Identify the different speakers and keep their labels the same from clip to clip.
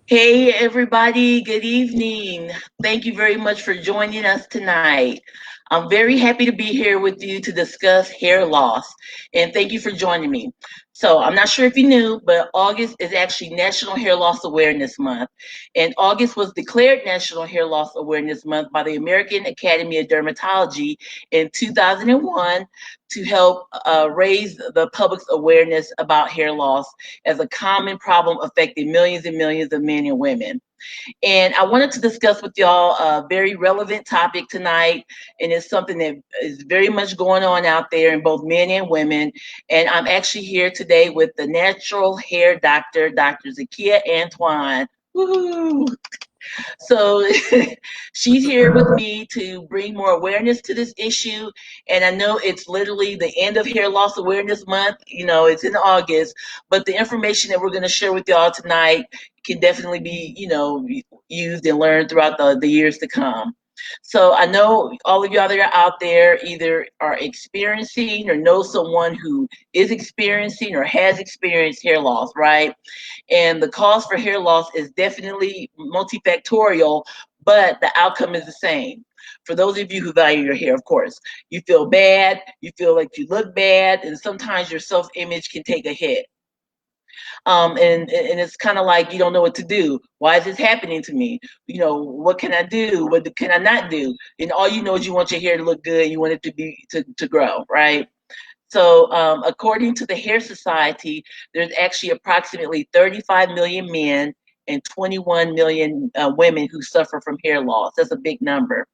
Speaker 1: Hey, everybody, good evening. Thank you very much for joining us tonight. I'm very happy to be here with you to discuss hair loss, and thank you for joining me. So, I'm not sure if you knew, but August is actually National Hair Loss Awareness Month, and August was declared National Hair Loss Awareness Month by the American Academy of Dermatology in 2001 to help raise the public's awareness about hair loss as a common problem affecting millions and millions of men and women. And I wanted to discuss with y'all a very relevant topic tonight, and it's something that is very much going on out there in both men and women. And I'm actually here today with the natural hair doctor, Dr. Zakia Antoine. Woo! So she's here with me to bring more awareness to this issue. And I know it's literally the end of Hair Loss Awareness Month. It's in August, but the information that we're going to share with y'all tonight can definitely be, used and learned throughout the years to come. So I know all of y'all that are out there either are experiencing or know someone who is experiencing or has experienced hair loss, right? And the cause for hair loss is definitely multifactorial, but the outcome is the same. For those of you who value your hair, of course, you feel bad, you feel like you look bad, and sometimes your self image can take a hit. And it's kind of like you don't know what to do. Why is this happening to me? What can I do? What can I not do? And all you know is you want your hair to look good. You want it to grow, right? So, according to the Hair Society, there's actually approximately 35 million men and 21 million women who suffer from hair loss. That's a big number.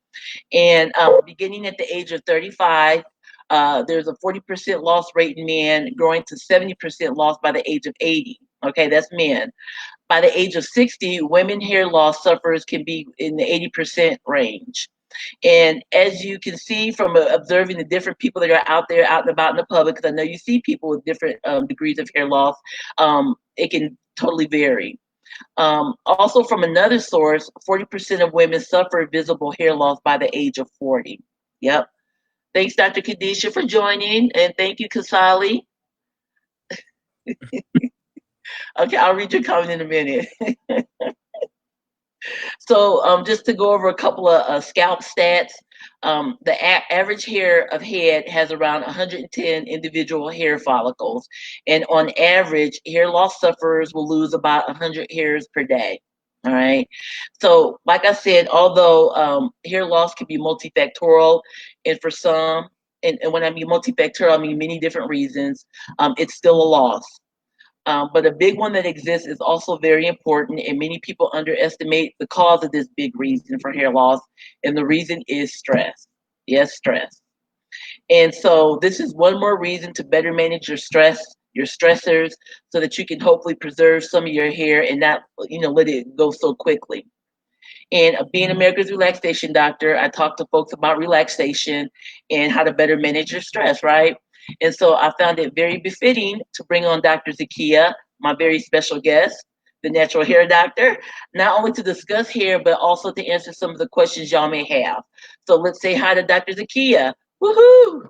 Speaker 1: And beginning at the age of 35, there's a 40% loss rate in men, growing to 70% loss by the age of 80. Okay, that's men. By the age of 60, women hair loss sufferers can be in the 80% range. And as you can see from observing the different people that are out there, out and about in the public, because I know you see people with different degrees of hair loss, it can totally vary. Also, from another source, 40% of women suffer visible hair loss by the age of 40. Yep. Thanks, Dr. Kadisha, for joining. And thank you, Kasali. Okay, I'll read your comment in a minute. So, just to go over a couple of scalp stats, the average hair of head has around 110 individual hair follicles, and on average, hair loss sufferers will lose about 100 hairs per day. All right. So, like I said, although hair loss can be multifactorial, and for some, and when I mean multifactorial, I mean many different reasons, it's still a loss. But a big one that exists is also very important, and many people underestimate the cause of this big reason for hair loss, and the reason is stress. Yes, stress. And so, this is one more reason to better manage your stress, your stressors, so that you can hopefully preserve some of your hair and not, let it go so quickly. And being America's relaxation doctor, I talk to folks about relaxation and how to better manage your stress, right? And so I found it very befitting to bring on Dr. Zakia, my very special guest, the natural hair doctor, not only to discuss hair, but also to answer some of the questions y'all may have. So let's say hi to Dr. Zakia. Woohoo!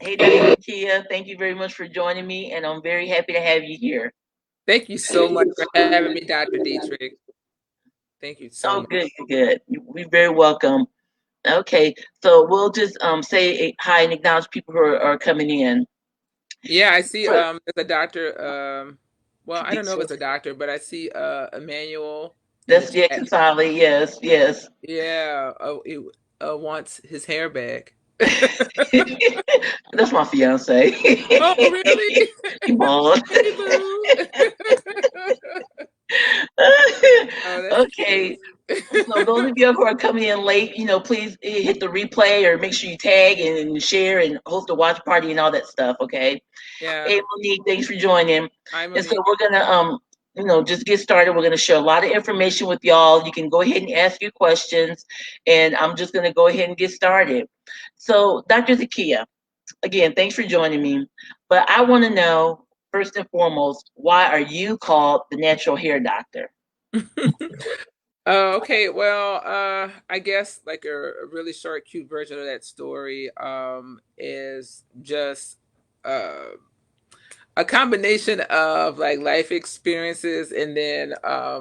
Speaker 1: Hey, Dr. Zakia, thank you very much for joining me, and I'm very happy to have you here.
Speaker 2: Thank you so much for having me, Dr. Dietrich. Thank you so
Speaker 1: Oh,
Speaker 2: much.
Speaker 1: good, good. You're very welcome. Okay, so we'll just say hi and acknowledge people who are coming in.
Speaker 2: Yeah, I see
Speaker 1: For
Speaker 2: there's a doctor well, I don't know if
Speaker 1: Khadijah.
Speaker 2: it's a doctor, but I see Emmanuel in the
Speaker 1: That's yeah,
Speaker 2: chat.
Speaker 1: Kasali. Yes, yes.
Speaker 2: Yeah, he wants his hair back.
Speaker 1: That's my fiance.
Speaker 2: Oh, really?
Speaker 1: You bald.
Speaker 2: Hey, boo. Oh, that's
Speaker 1: Okay.
Speaker 2: cute.
Speaker 1: So those of you who are coming in late, please hit the replay or make sure you tag and share and host a watch party and all that stuff. Okay.
Speaker 2: Yeah.
Speaker 1: Hey Monique, thanks for joining.
Speaker 2: Hi,
Speaker 1: And so
Speaker 2: Monique.
Speaker 1: we're gonna just get started. We're gonna share a lot of information with y'all. You can go ahead and ask your questions, and I'm just gonna go ahead and get started. So, Dr. Zakia, again, thanks for joining me. But I want to know first and foremost, why are you called the natural hair doctor?
Speaker 2: Okay, well, I guess like a really short, cute version of that story is just uh a combination of like life experiences and then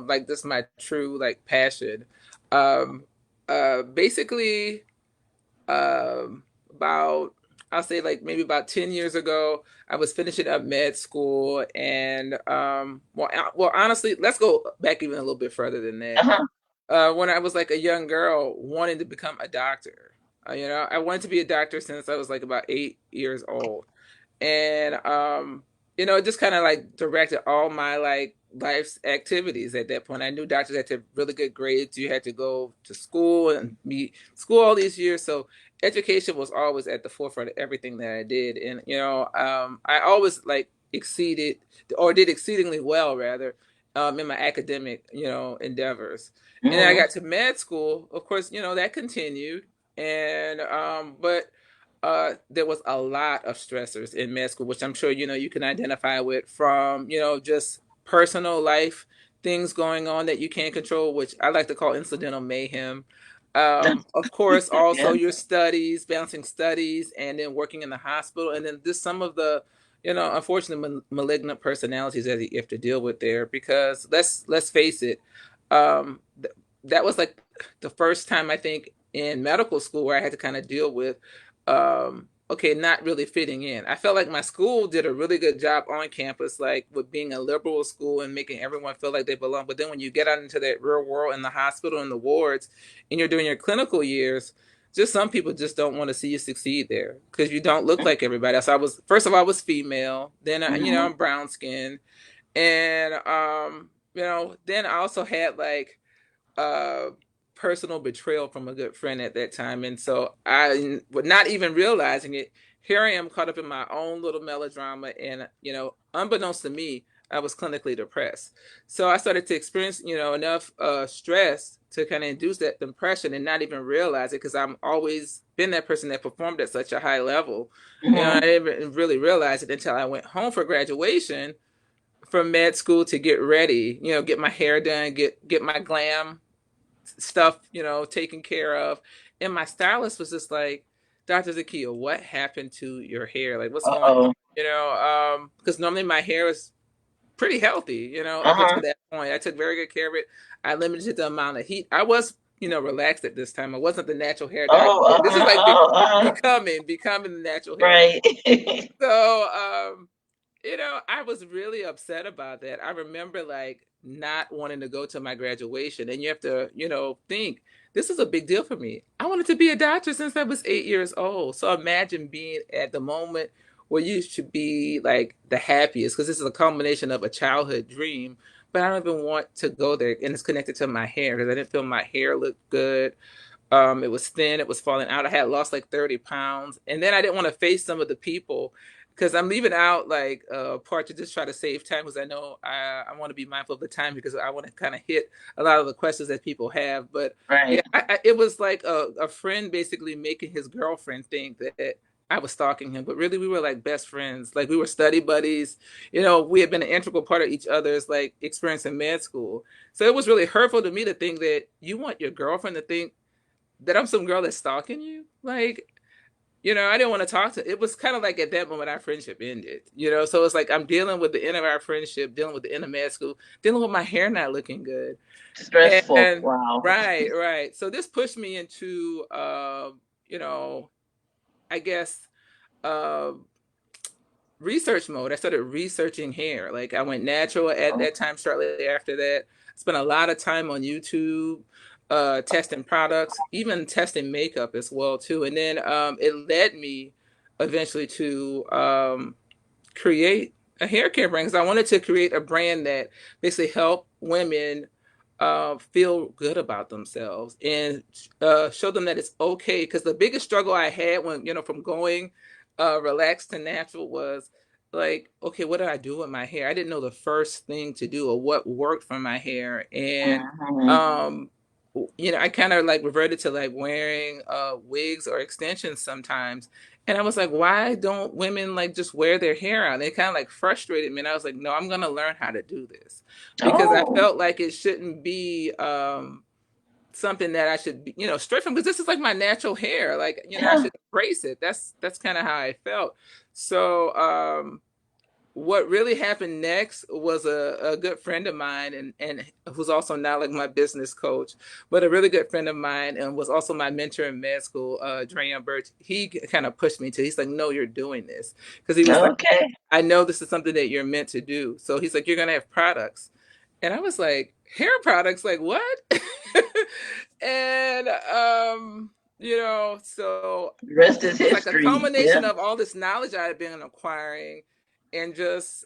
Speaker 2: like this my true like passion. Um, Basically, about I'll say like maybe about 10 years ago, I was finishing up med school and well honestly, let's go back even a little bit further than that.
Speaker 1: Uh-huh.
Speaker 2: When I was like a young girl wanting to become a doctor. I wanted to be a doctor since I was like about 8 years old. And it just kind of like directed all my like life's activities at that point. I knew doctors had to have really good grades. You had to go to school and be school all these years. So education was always at the forefront of everything that I did. And I always like exceeded or did exceedingly well rather in my academic, endeavors. And then I
Speaker 1: Mm-hmm.
Speaker 2: got to med school. Of course, that continued. And but there was a lot of stressors in med school, which I'm sure you can identify with from just personal life things going on that you can't control, which I like to call incidental mayhem. Of course, also
Speaker 1: Yeah.
Speaker 2: your studies, balancing studies, and then working in the hospital, and then just some of the unfortunate malignant personalities that you have to deal with there. Because let's face it, that was like the first time I think in medical school where I had to kind of deal with okay, not really fitting in. I felt like my school did a really good job on campus, like with being a liberal school and making everyone feel like they belong. But then when you get out into that real world in the hospital and the wards and you're doing your clinical years, just some people just don't want to see you succeed there because you don't look like everybody else. I was first of all I was female, then
Speaker 1: Mm-hmm.
Speaker 2: I'm brown skinned, and then I also had like uh personal betrayal from a good friend at that time. And so I was not even realizing it. Here I am caught up in my own little melodrama. And, unbeknownst to me, I was clinically depressed. So I started to experience, enough stress to kind of induce that depression and not even realize it because I'm always been that person that performed at such a high level. I
Speaker 1: Mm-hmm.
Speaker 2: didn't really realize it until I went home for graduation from med school to get ready, get my hair done, get my glam stuff, taken care of. And my stylist was just like, Dr. Zakia, what happened to your hair? Like, what's going on?
Speaker 1: Uh-oh.
Speaker 2: Because normally my hair is pretty healthy, up
Speaker 1: Uh-huh.
Speaker 2: until that point. I took very good care of it. I limited the amount of heat. I was, relaxed at this time. I wasn't the natural hair doctor.
Speaker 1: Oh,
Speaker 2: This is
Speaker 1: uh-huh.
Speaker 2: like
Speaker 1: Oh, uh-huh.
Speaker 2: becoming the natural hair doctor.
Speaker 1: Right.
Speaker 2: So, I was really upset about that. I remember like not wanting to go to my graduation. And you have to, think this is a big deal for me. I wanted to be a doctor since I was 8 years old. So imagine being at the moment where you should be like the happiest because this is a combination of a childhood dream. But I don't even want to go there. And it's connected to my hair because I didn't feel my hair looked good. It was thin, it was falling out. I had lost like 30 pounds. And then I didn't want to face some of the people because I'm leaving out like a part to just try to save time because I know I want to be mindful of the time because I want to kind of hit a lot of the questions that people have. But yeah,
Speaker 1: Right.
Speaker 2: it was like a friend basically making his girlfriend think that I was stalking him, but really we were like best friends. Like we were study buddies. We had been an integral part of each other's like experience in med school. So it was really hurtful to me to think that you want your girlfriend to think that I'm some girl that's stalking you. Like, I didn't want to talk to. It was kind of like at that moment our friendship ended. So it's like I'm dealing with the end of our friendship, dealing with the end of med school, dealing with my hair not looking good,
Speaker 1: Stressful.
Speaker 2: and
Speaker 1: Wow.
Speaker 2: right, right. So this pushed me into, you know, I guess, uh, research mode. I started researching hair. Like I went natural at that time. Shortly after that, spent a lot of time on YouTube, testing products, even testing makeup as well too. And then it led me eventually to create a hair care brand because I wanted to create a brand that basically helped women feel good about themselves and show them that it's okay. Because the biggest struggle I had when, from going relaxed to natural was like, okay, what do I do with my hair? I didn't know the first thing to do or what worked for my hair. And,
Speaker 1: Mhm.
Speaker 2: um, I kind of like reverted to like wearing wigs or extensions sometimes. And I was like, why don't women like just wear their hair out? And it kind of like frustrated me. And I was like, no, I'm going to learn how to do this because I
Speaker 1: Oh,
Speaker 2: felt like it shouldn't be something that I should be, straight from because this is like my natural hair. Like, I
Speaker 1: yeah.
Speaker 2: should embrace it. That's kind of how I felt. So what really happened next was a good friend of mine, and who's also now like my business coach, but a really good friend of mine and was also my mentor in med school, Drayan Birch. He kind of pushed me to, he's like, no, you're doing this. Because he was like,
Speaker 1: Okay.
Speaker 2: I know this is something that you're meant to do. So he's like, you're going to have products. And I was like, hair products? Like what? and, so
Speaker 1: The rest
Speaker 2: it
Speaker 1: is
Speaker 2: was like a
Speaker 1: history. Yeah.
Speaker 2: culmination of all this knowledge I had been acquiring and just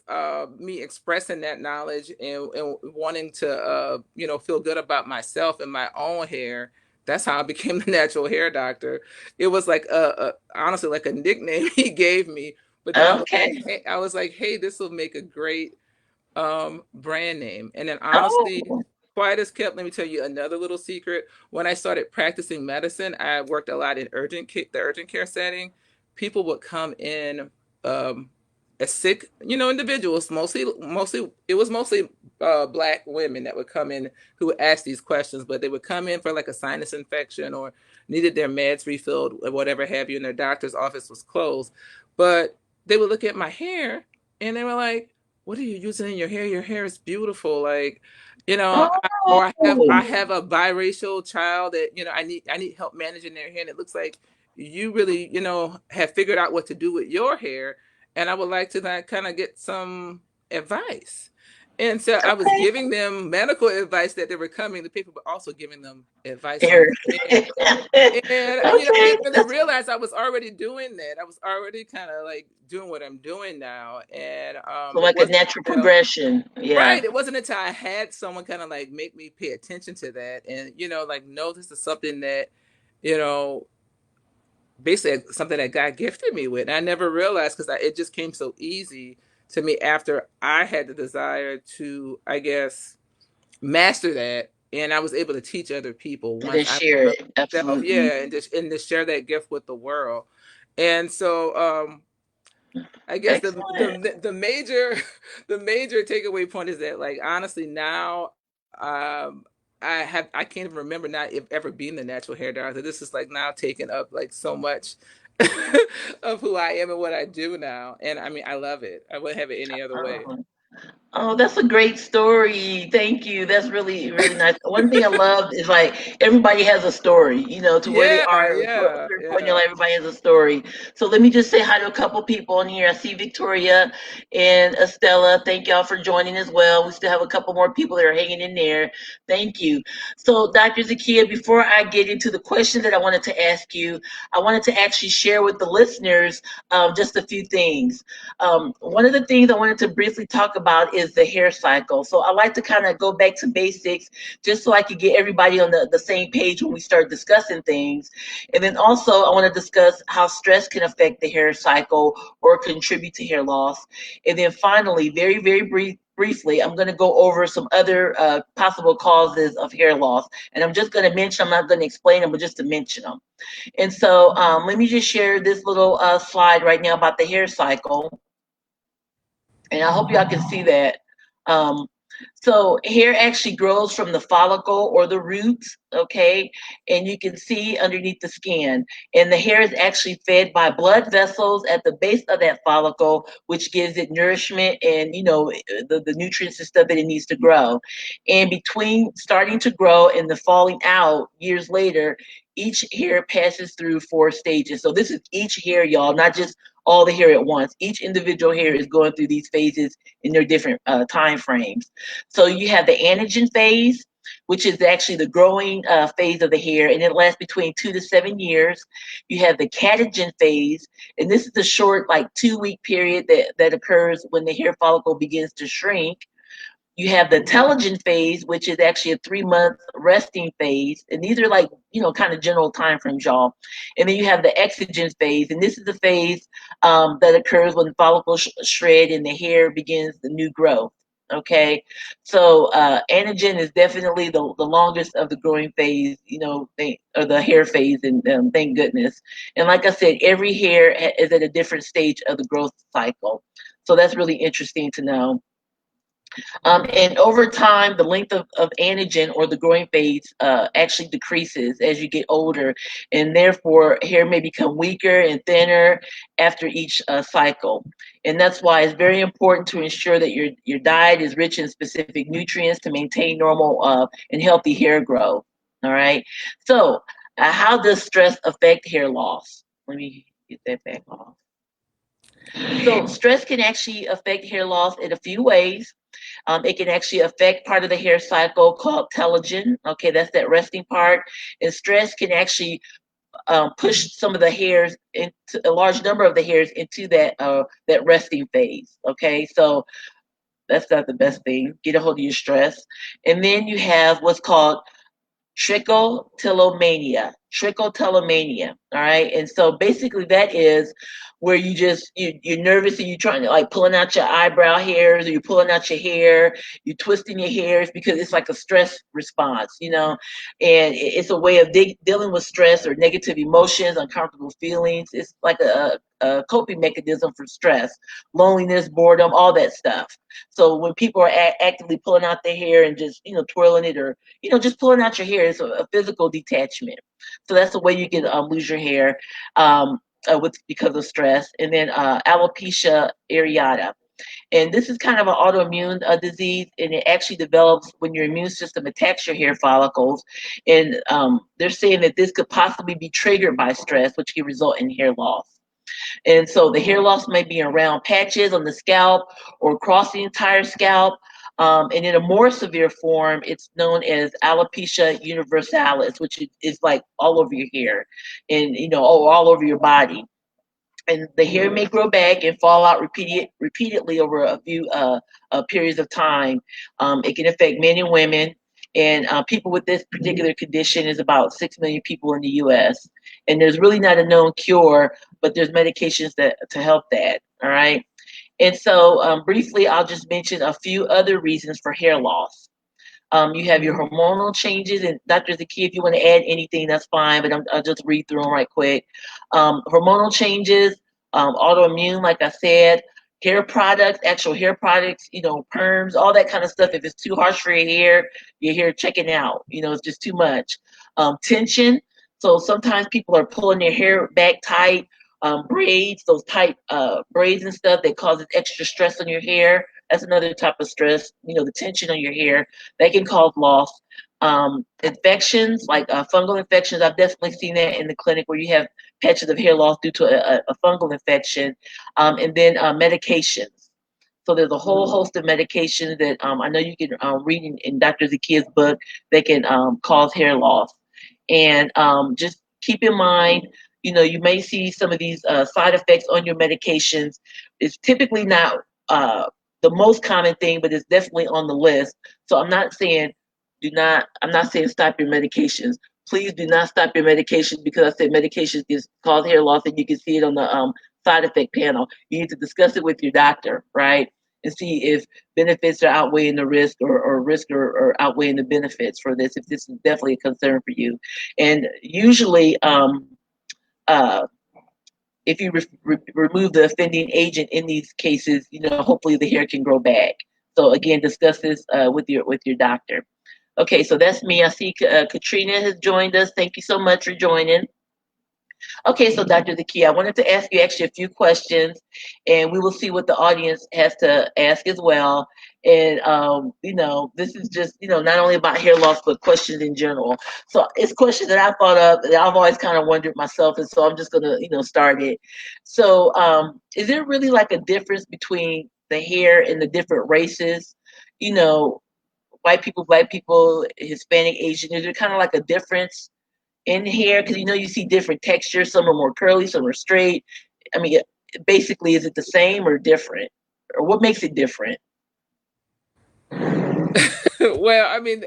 Speaker 2: me expressing that knowledge and wanting to feel good about myself and my own hair. That's how I became the natural hair doctor. It was like honestly like a nickname he gave me, but then
Speaker 1: Okay.
Speaker 2: I was like, hey, this will make a great brand name. And then honestly,
Speaker 1: Oh,
Speaker 2: quiet as kept, let me tell you another little secret. When I started practicing medicine, I worked a lot in the urgent care setting. People would come in um, as sick, individuals. Mostly, it was mostly black women that would come in who would ask these questions, but they would come in for like a sinus infection or needed their meds refilled or whatever have you, and their doctor's office was closed. But they would look at my hair and they were like, what are you using in your hair? Your hair is beautiful. Like, or I
Speaker 1: oh,
Speaker 2: have a biracial child that, I need help managing their hair. And it looks like you really, have figured out what to do with your hair. And I would like to kind of get some advice. And so I was
Speaker 1: okay.
Speaker 2: giving them medical advice that they were coming to people, but also giving them advice on
Speaker 1: Here.
Speaker 2: hair. And I
Speaker 1: Okay.
Speaker 2: didn't really realize I was already doing that. I was already kind of like doing what I'm doing now, and
Speaker 1: So
Speaker 2: it
Speaker 1: like a
Speaker 2: wasn't
Speaker 1: natural
Speaker 2: until
Speaker 1: progression. Yeah.
Speaker 2: right. It wasn't until I had someone kind of like make me pay attention to that, and like no, this is something that you know basically something that God gifted me with. And I never realized because it just came so easy to me after I had the desire to, I guess, master that, and I was able to teach other people
Speaker 1: And
Speaker 2: once
Speaker 1: then
Speaker 2: I
Speaker 1: share
Speaker 2: learned
Speaker 1: it.
Speaker 2: myself,
Speaker 1: Absolutely.
Speaker 2: yeah, and to share that gift with the world. And so I guess
Speaker 1: Excellent.
Speaker 2: the major the major takeaway point is that like honestly now um I can't even remember not if ever being the natural hair doctor. This is like now taking up like so much of who I am and what I do now. And I mean I love it. I wouldn't have it any other way.
Speaker 1: Oh, oh, that's a great story. Thank you. That's really, really nice. One thing I love is like everybody has a story, to where they
Speaker 2: Yeah,
Speaker 1: are to a
Speaker 2: yeah,
Speaker 1: certain point in your
Speaker 2: yeah.
Speaker 1: life, everybody has a story. So let me just say hi to a couple people on here. I see Victoria and Estella. Thank y'all for joining as well. We still have a couple more people that are hanging in there. Thank you. So, Dr. Zakia, before I get into the question that I wanted to ask you, I wanted to actually share with the listeners just a few things. One of the things I wanted to briefly talk about is the hair cycle. So I like to kind of go back to basics just so I could get everybody on the same page when we start discussing things. And then also I want to discuss how stress can affect the hair cycle or contribute to hair loss. And then finally, very, very briefly, I'm going to go over some other possible causes of hair loss. And I'm just going to mention, I'm not going to explain them, but just to mention them. And so let me just share this little slide right now about the hair cycle, and I hope y'all can see that. Um, so hair actually grows from the follicle or the roots, okay? And you can see underneath the skin. And the hair is actually fed by blood vessels at the base of that follicle, which gives it nourishment and, the nutrients and stuff that it needs to grow. And between starting to grow and the falling out years later, each hair passes through 4 stages. So this is each hair, y'all, not just all the hair at once. Each individual hair is going through these phases in their different time frames. So you have the anagen phase, which is actually the growing phase of the hair, and it lasts between 2 to 7 years. You have the catagen phase, and this is the short, like 2 week period that occurs when the hair follicle begins to shrink. You have the telogen phase, which is actually a 3 month resting phase. And these are like, kind of general time frames, y'all. And then you have the exogen phase. And this is the phase that occurs when follicles shred and the hair begins the new growth. Okay. So anagen is definitely the longest of the growing phase, or the hair phase. And thank goodness. And like I said, every hair is at a different stage of the growth cycle. So that's really interesting to know. And over time, the length of anagen or the growing phase actually decreases as you get older, and therefore hair may become weaker and thinner after each cycle. And that's why it's very important to ensure that your diet is rich in specific nutrients to maintain normal and healthy hair growth. All right. So, how does stress affect hair loss? Let me get that back off. So, stress can actually affect hair loss in a few ways. It can actually affect part of the hair cycle called telogen. Okay, that's that resting part. And stress can actually push some of the hairs into a large number of the hairs into that resting phase. Okay, so that's not the best thing. Get a hold of your stress, and then you have what's called trichotillomania. Trichotillomania. All right. And so basically that is where you're nervous and you're trying to like pulling out your eyebrow hairs or you're pulling out your hair, you're twisting your hairs because it's like a stress response, and it's a way of dealing with stress or negative emotions, uncomfortable feelings. It's like a coping mechanism for stress, loneliness, boredom, all that stuff. So when people are actively pulling out their hair and just twirling it, or just pulling out your hair, is a physical detachment. So that's the way you can lose your hair with because of stress. And then alopecia areata. And this is kind of an autoimmune disease, and it actually develops when your immune system attacks your hair follicles. And they're saying that this could possibly be triggered by stress, which can result in hair loss. And so the hair loss may be in round patches on the scalp or across the entire scalp. And in a more severe form, it's known as alopecia universalis, which is like all over your hair and, all over your body. And the hair may grow back and fall out repeatedly over a few periods of time. It can affect men and women. And people with this particular condition is about 6 million people in the U.S. And there's really not a known cure, but there's medications that to help that. All right. And so, briefly, I'll just mention a few other reasons for hair loss. You have your hormonal changes, and Dr. Zaki, if you want to add anything, that's fine, but I'll just read through them right quick. Hormonal changes, autoimmune, like I said, hair products, actual hair products, perms, all that kind of stuff. If it's too harsh for your hair checking out, it's just too much. Tension. So sometimes people are pulling their hair back tight, braids, those tight braids and stuff that causes extra stress on your hair. That's another type of stress, the tension on your hair that can cause loss. Infections like fungal infections, I've definitely seen that in the clinic where you have patches of hair loss due to a fungal infection. And then medications. So there's a whole host of medications that I know you can read in Dr. Zakia's book that can cause hair loss. And just keep in mind, you may see some of these side effects on your medications. It's typically not the most common thing, but it's definitely on the list. So I'm not saying stop your medications. Please do not stop your medications because I said medications can cause hair loss and you can see it on the side effect panel. You need to discuss it with your doctor, right? And see if benefits are outweighing the risk or risk or outweighing the benefits for this, if this is definitely a concern for you. And usually, uh, if you remove the offending agent in these cases, hopefully the hair can grow back. So again, discuss this with your doctor. Okay, so that's me. I see Katrina has joined us. Thank you so much for joining. Okay, so Dr. Zaki, I wanted to ask you actually a few questions, and we will see what the audience has to ask as well. And this is just not only about hair loss, but questions in general. So it's questions that I thought of that I've always kind of wondered myself, and so I'm just gonna start it. So is there really like a difference between the hair and the different races? You know, white people, black people, Hispanic, Asian. Is there kind of like a difference in hair? Because you see different textures. Some are more curly, some are straight. I mean, basically, is it the same or different, or what makes it different?
Speaker 2: Well, I mean,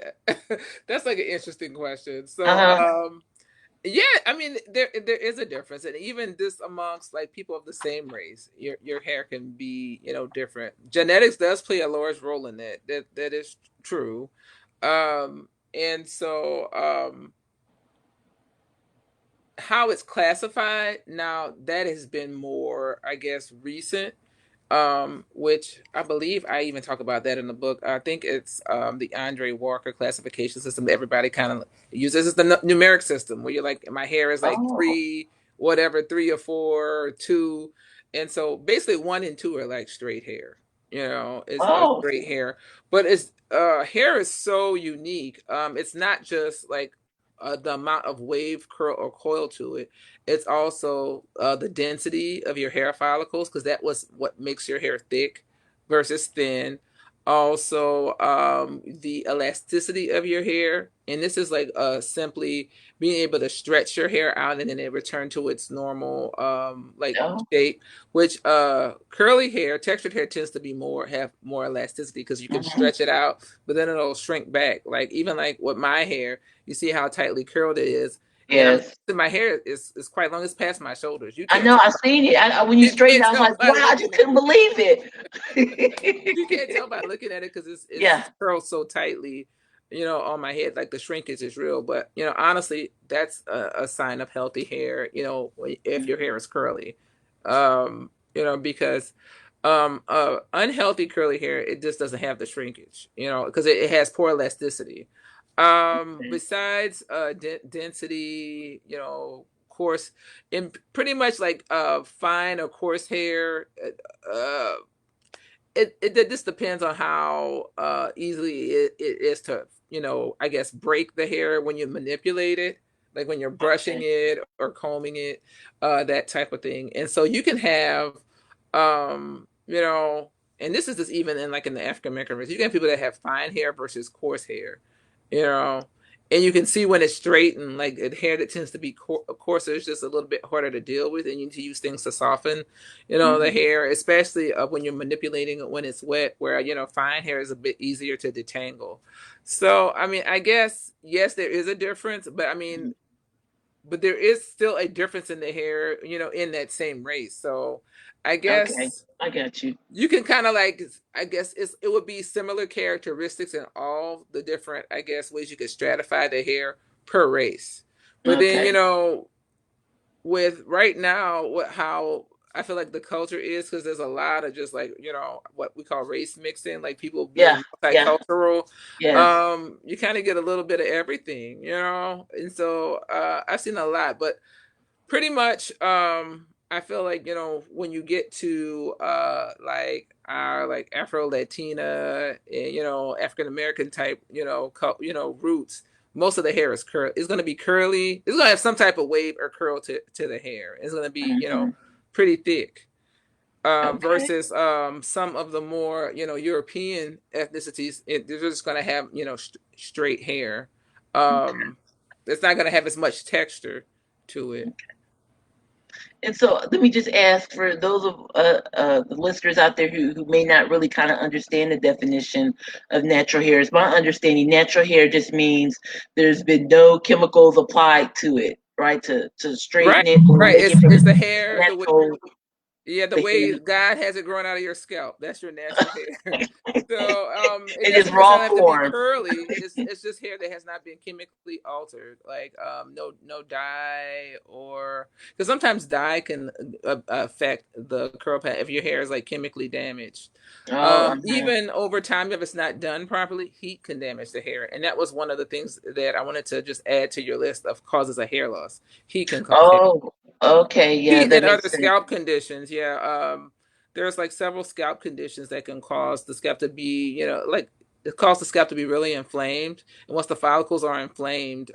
Speaker 2: that's like an interesting question.
Speaker 1: Uh
Speaker 2: So,
Speaker 1: huh.
Speaker 2: yeah, I mean, there is a difference, and even this amongst like people of the same race, your hair can be different. Genetics does play a large role in that. That is true, and so how it's classified now, that has been more, I guess, recent. which I believe I even talk about that in the book. I think it's the Andre Walker classification system that everybody kind of uses. It's the numeric system where you're like, my hair is like
Speaker 1: Oh,
Speaker 2: three, whatever, three or four, or two. And so basically one and two are like straight hair, it's a
Speaker 1: oh,
Speaker 2: straight hair. But it's hair is so unique. It's not just like the amount of wave, curl, or coil to it. It's also the density of your hair follicles, because that was what makes your hair thick versus thin. Also, the elasticity of your hair, and this is like simply being able to stretch your hair out and then it return to its normal like
Speaker 1: oh.
Speaker 2: shape. Which curly hair, textured hair tends to be have more elasticity because you can
Speaker 1: Mhm.
Speaker 2: stretch it out, but then it'll shrink back. Like even like with my hair, you see how tightly curled it is, and
Speaker 1: Yes.
Speaker 2: my hair is quite long. It's past my shoulders.
Speaker 1: I know. I've seen it. When you
Speaker 2: You
Speaker 1: straightened,
Speaker 2: can't
Speaker 1: I was
Speaker 2: tell
Speaker 1: like,
Speaker 2: by
Speaker 1: wow, I just
Speaker 2: looking at
Speaker 1: couldn't
Speaker 2: it.
Speaker 1: believe
Speaker 2: You can't
Speaker 1: it.
Speaker 2: tell by looking at it because it's
Speaker 1: Yeah.
Speaker 2: curled so tightly, on my head. Like the shrinkage is real, but honestly, that's a sign of healthy hair. If your hair is curly, because unhealthy curly hair, it just doesn't have the shrinkage. Because it has poor elasticity. Besides density, coarse, and pretty much like fine or coarse hair. Uh, it just depends on how easily it is to I guess break the hair when you manipulate it, like when you're brushing
Speaker 1: Okay.
Speaker 2: it or combing it, that type of thing. And so you can have and this is just even in like in the African American race, you can have people that have fine hair versus coarse hair, you know and you can see when it's straightened, like hair that tends to be coarser is just a little bit harder to deal with, and you need to use things to soften the
Speaker 1: Mhm.
Speaker 2: hair, especially when you're manipulating it when it's wet, where fine hair is a bit easier to detangle. So I mean, I guess yes, there is a difference, but I mean,
Speaker 1: Mhm.
Speaker 2: but there is still a difference in the hair, in that same race. So I
Speaker 1: Okay.
Speaker 2: guess
Speaker 1: I got you.
Speaker 2: you can kind of like, I guess it would be similar characteristics in all the different, I guess, ways you could stratify the hair per race. But then,
Speaker 1: Okay.
Speaker 2: with right now, how I feel like the culture is, because there's a lot of just like what we call race mixing, like people
Speaker 1: Yeah.
Speaker 2: being
Speaker 1: Yeah.
Speaker 2: multicultural.
Speaker 1: Yes.
Speaker 2: You kind of get a little bit of everything, and so I've seen a lot, but pretty much I feel like when you get to like our like Afro Latina, African American type roots, most of the hair is it's going to be curly. It's going to have some type of wave or curl to the hair. It's going to be
Speaker 1: Mhm.
Speaker 2: pretty thick,
Speaker 1: Okay.
Speaker 2: versus some of the more European ethnicities. They're just going to have straight hair.
Speaker 1: Okay.
Speaker 2: um it's not going to have as much texture to it.
Speaker 1: And so let me just ask for those of the listeners out there who may not really kind of understand the definition of natural hair. Is my understanding natural hair just means there's been no chemicals applied to it, right? To
Speaker 2: Right,
Speaker 1: straighten it or
Speaker 2: right.
Speaker 1: make it
Speaker 2: It's the hair, the way,
Speaker 1: natural.
Speaker 2: yeah, the
Speaker 1: The
Speaker 2: way
Speaker 1: hair.
Speaker 2: God has it growing out of your scalp. That's your natural hair. So it
Speaker 1: In its
Speaker 2: doesn't
Speaker 1: raw
Speaker 2: necessarily have to be
Speaker 1: form.
Speaker 2: curly. It's just hair that has not been chemically altered, like no dye, or because sometimes dye can affect the curl pattern if your hair is like chemically damaged.
Speaker 1: Oh,
Speaker 2: Even over time, if it's not done properly, heat can damage the hair, and that was one of the things that I wanted to just add to your list of causes of hair loss. Heat can cause hair.
Speaker 1: oh, okay, yeah,
Speaker 2: Heat
Speaker 1: that
Speaker 2: and other
Speaker 1: makes sense.
Speaker 2: scalp conditions, yeah. There's like several scalp conditions that can cause the scalp to be, like it causes the scalp to be really inflamed. And once the follicles are inflamed,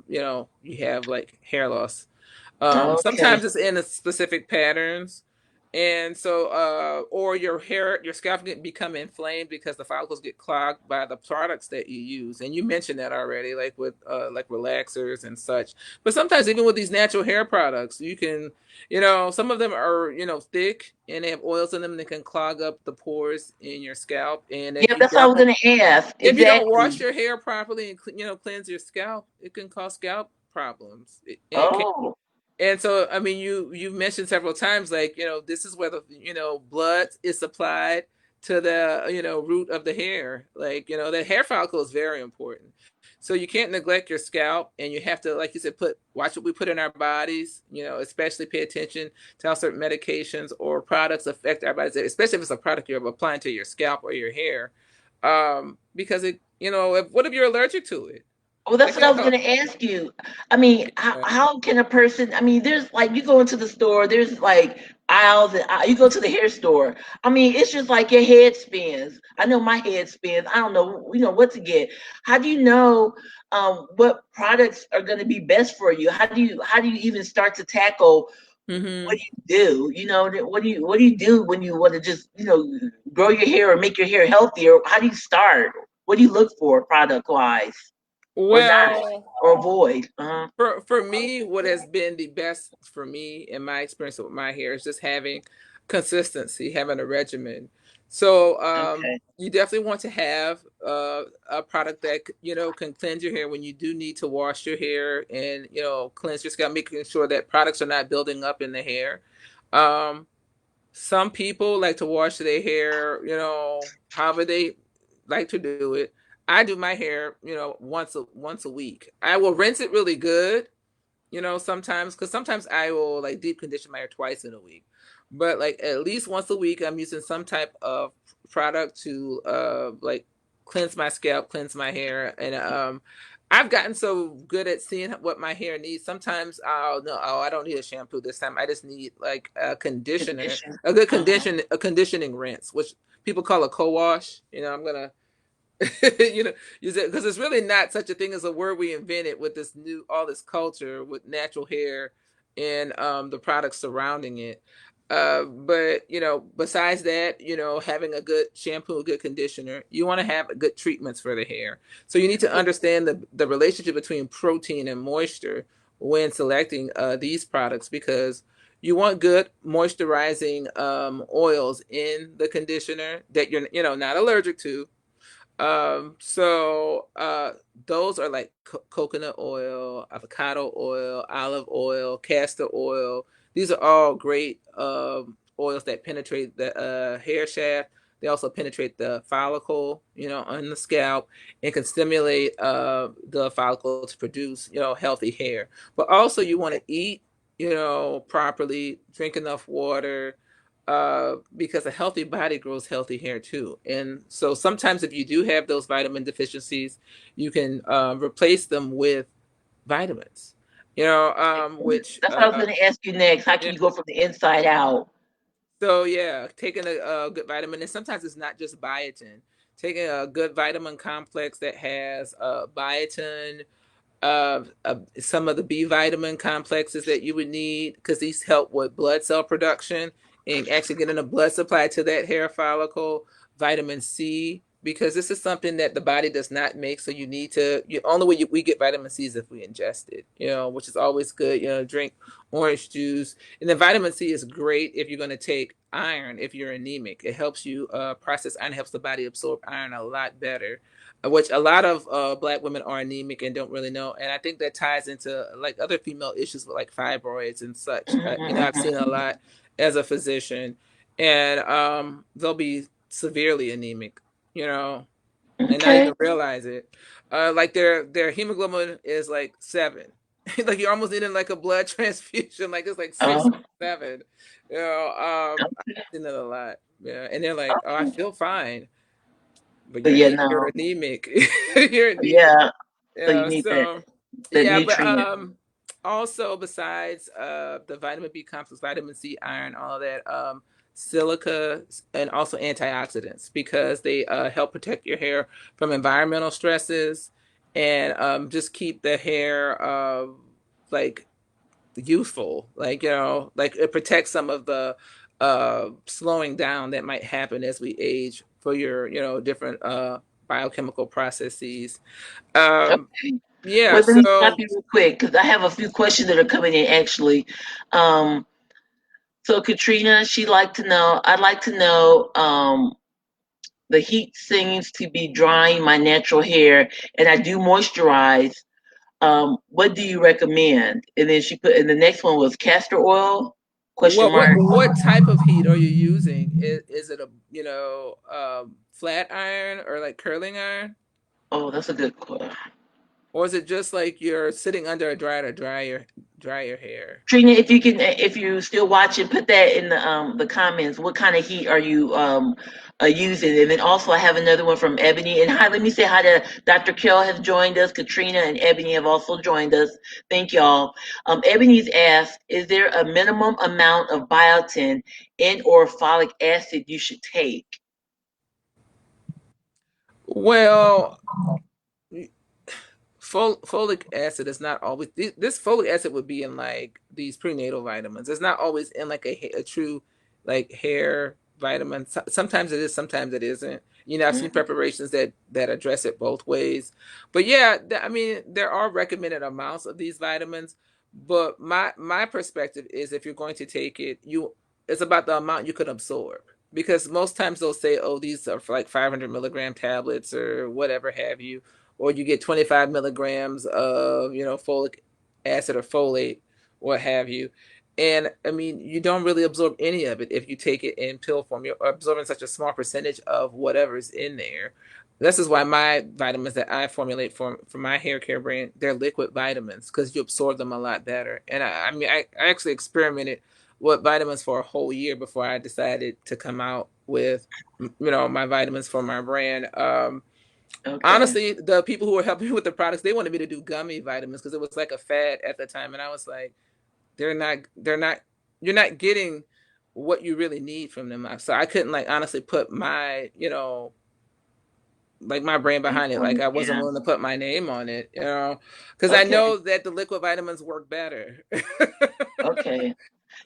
Speaker 2: you have like hair loss.
Speaker 1: Okay,
Speaker 2: Sometimes it's in a specific patterns. And so, or your scalp can become inflamed because the follicles get clogged by the products that you use. And you mentioned that already, like with like relaxers and such. But sometimes even with these natural hair products, you can, some of them are, thick and they have oils in them that can clog up the pores in your scalp. And
Speaker 1: yeah, that's what I was gonna ask.
Speaker 2: if you don't wash
Speaker 1: Exactly.
Speaker 2: your hair properly and cleanse your scalp, it can cause scalp problems. It can.
Speaker 1: Oh,
Speaker 2: And so, I mean, you mentioned several times, like, this is where the blood is supplied to the, root of the hair. Like, the hair follicle is very important. So you can't neglect your scalp, and you have to, like you said, watch what we put in our bodies, especially pay attention to how certain medications or products affect our bodies, especially if it's a product you're applying to your scalp or your hair. Because what if you're allergic to it?
Speaker 1: Well, that's
Speaker 2: Like,
Speaker 1: what I was going to ask you. I mean, how can a person, I mean, there's like, you go into the store, there's like aisles, and you go to the hair store. I mean, it's just like your head spins. I know my head spins. I don't know, what to get. How do you know what products are going to be best for you? How do you even start to tackle what
Speaker 2: mm-hmm.
Speaker 1: do you do? What do you do when you want to just, grow your hair or make your hair healthier? How do you start? What do you look for product wise? Or not,
Speaker 2: Well,
Speaker 1: or avoid. Uh-huh.
Speaker 2: for me, what has been the best for me in my experience with my hair is just having consistency, having a regimen. So
Speaker 1: Okay.
Speaker 2: you definitely want to have a product that can cleanse your hair when you do need to wash your hair, and cleanse your scalp, making sure that products are not building up in the hair. Um, some people like to wash their hair, however they like to do it. I do my hair, once a week. I will rinse it really good, sometimes, because sometimes I will like deep condition my hair twice in a week. But like at least once a week, I'm using some type of product to like cleanse my scalp, cleanse my hair, and I've gotten so good at seeing what my hair needs. Sometimes I'll know, oh, I don't need a shampoo this time. I just need like a conditioner,
Speaker 1: Condition.
Speaker 2: a good
Speaker 1: Uh-huh.
Speaker 2: conditioning rinse, which people call a co-wash. I'm gonna use it because it's really not such a thing as a word we invented with all this culture with natural hair and the products surrounding it. But besides that, having a good shampoo, a good conditioner, you want to have good treatments for the hair. So you need to understand the relationship between protein and moisture when selecting these products, because you want good moisturizing oils in the conditioner that you're not allergic to. So those are like coconut oil, avocado oil, olive oil, castor oil. These are all great oils that penetrate the hair shaft. They also penetrate the follicle, on the scalp, and can stimulate the follicle to produce, healthy hair. But also you want to eat, properly, drink enough water, because a healthy body grows healthy hair too. And so sometimes if you do have those vitamin deficiencies, you can replace them with vitamins, which,
Speaker 1: That's what I was going to ask you next. How can
Speaker 2: yeah.
Speaker 1: you go from the inside out?
Speaker 2: So yeah, taking a good vitamin, and sometimes it's not just biotin. Taking a good vitamin complex that has biotin, some of the B vitamin complexes that you would need, because these help with blood cell production and actually getting a blood supply to that hair follicle. Vitamin C, because this is something that the body does not make, so you need to. Only way we get vitamin C is if we ingest it, which is always good. Drink orange juice, and then vitamin C is great if you're going to take iron. If you're anemic, it helps you process iron, helps the body absorb iron a lot better, which a lot of Black women are anemic and don't really know. And I think that ties into like other female issues with like fibroids and such. I've seen a lot as a physician, and they'll be severely anemic, and not
Speaker 1: Okay.
Speaker 2: even realize it. Like their hemoglobin is like 7. Like you're almost needing like a blood transfusion. Like it's like 6
Speaker 1: Uh,
Speaker 2: or 7. I've seen it a lot. Yeah, and they're like, "Oh, I
Speaker 1: okay.
Speaker 2: feel fine," but
Speaker 1: So
Speaker 2: you're
Speaker 1: yeah,
Speaker 2: you're
Speaker 1: no.
Speaker 2: anemic. You're anemic.
Speaker 1: Yeah. So you
Speaker 2: Yeah.
Speaker 1: need that
Speaker 2: So
Speaker 1: that
Speaker 2: yeah, but
Speaker 1: nutrient.
Speaker 2: also besides the vitamin B complex, vitamin C, iron, all of that, silica, and also antioxidants, because they help protect your hair from environmental stresses, and just keep the hair like youthful, like like it protects some of the slowing down that might happen as we age for your different biochemical processes. um
Speaker 1: Okay.
Speaker 2: yeah,
Speaker 1: Well, let me stop
Speaker 2: so
Speaker 1: you real quick because I have a few questions that are coming in actually. Um, so Katrina, I'd like to know, the heat seems to be drying my natural hair, and I do moisturize. What do you recommend? And then she put, and the next one was castor oil. Question mark.
Speaker 2: What type of heat are you using? Is it a flat iron or like curling iron?
Speaker 1: Oh, that's a good question.
Speaker 2: Or is it just like you're sitting under a dryer to dry your hair?
Speaker 1: Trina, if you can, if you still watching, put that in the comments. What kind of heat are you using? And then also, I have another one from Ebony. And hi, let me say hi to Dr. Kell has joined us. Katrina and Ebony have also joined us. Thank y'all. Ebony's asked, is there a minimum amount of biotin and or folic acid you should take?
Speaker 2: Well, folic acid is not always this folic acid would be in like these prenatal vitamins. It's not always in like a true like hair vitamin. Sometimes it is, sometimes it isn't. You know, I've seen
Speaker 1: Mhm.
Speaker 2: preparations that address it both ways. But yeah, I mean, there are recommended amounts of these vitamins. But my perspective is if you're going to take it, it's about the amount you can absorb. Because most times they'll say, oh, these are for like 500 milligram tablets or whatever have you, or you get 25 milligrams of, folic acid or folate, what have you. And I mean, you don't really absorb any of it if you take it in pill form. You're absorbing such a small percentage of whatever's in there. This is why my vitamins that I formulate for my hair care brand, they're liquid vitamins because you absorb them a lot better. And I mean, I actually experimented with vitamins for a whole year before I decided to come out with, my vitamins for my brand.
Speaker 1: Okay.
Speaker 2: Honestly, the people who were helping me with the products, they wanted me to do gummy vitamins because it was like a fad at the time, and I was like, they're not, you're not getting what you really need from them. So I couldn't like honestly put my, like my brand behind it. Like I wasn't
Speaker 1: Yeah.
Speaker 2: willing to put my name on it, because I
Speaker 1: Okay.
Speaker 2: know that the liquid vitamins work better.
Speaker 1: Okay.